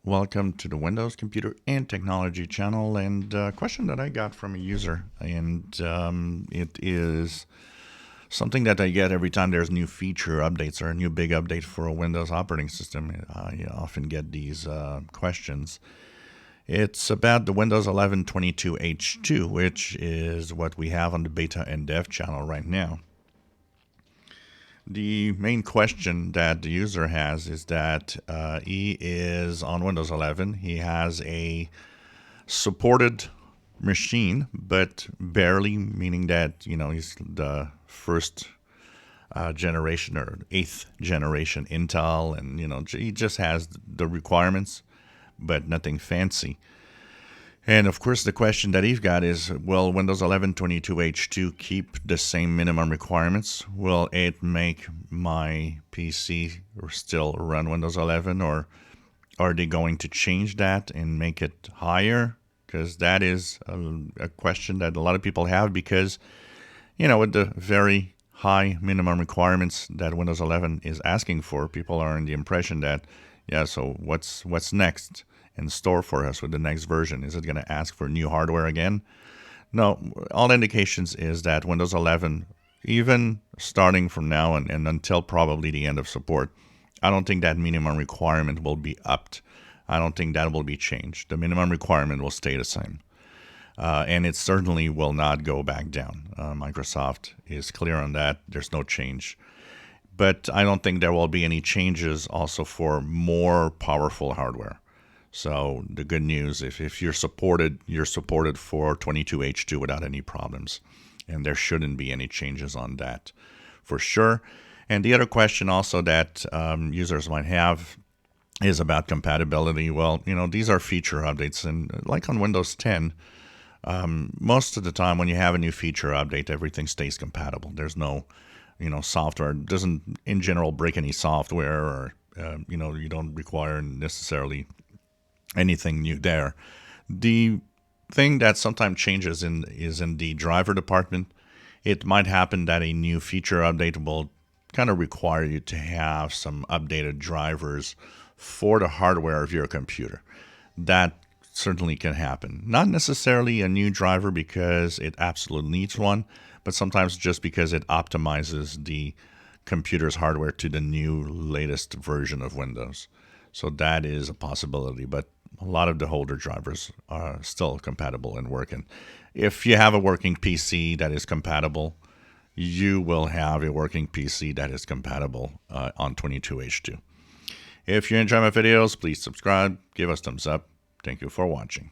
Welcome to the Windows Computer and Technology channel. And a question that I got from a user, and it is something that I get every time there's new feature updates or a new big update for a Windows operating system. I often get these questions. It's about the Windows 11 22H2, which is what we have on the beta and dev channel right now. The main question that the user has is that he is on Windows 11. He has a supported machine, but barely, meaning that he's the first generation or eighth generation Intel, and he just has the requirements, but nothing fancy. And of course, the question that he's got is, will Windows 11 22H2 keep the same minimum requirements? Will it make my PC still run Windows 11, or are they going to change that and make it higher? Because that is a question that a lot of people have, because, with the very high minimum requirements that Windows 11 is asking for, people are in the impression that, yeah, so what's next in store for us with the next version? Is it going to ask for new hardware again? No, all indications is that Windows 11, even starting from now and until probably the end of support, I don't think that minimum requirement will be upped. I don't think that will be changed. The minimum requirement will stay the same. And it certainly will not go back down. Microsoft is clear on that. There's no change. But I don't think there will be any changes also for more powerful hardware. So the good news, if you're supported for 22H2 without any problems. And there shouldn't be any changes on that for sure. And the other question also that users might have is about compatibility. Well, these are feature updates. And like on Windows 10, most of the time when you have a new feature update, everything stays compatible. There's no, software. It doesn't, in general, break any software, or, you don't require necessarily anything new there. The thing that sometimes changes is in the driver department. It might happen that a new feature update will kind of require you to have some updated drivers for the hardware of your computer. That certainly can happen. Not necessarily a new driver because it absolutely needs one, but sometimes just because it optimizes the computer's hardware to the new latest version of Windows. So that is a possibility, but a lot of the older drivers are still compatible and working. If you have a working PC that is compatible, you will have a working PC that is compatible on 22H2. If you enjoy my videos, please subscribe, give us thumbs up. Thank you for watching.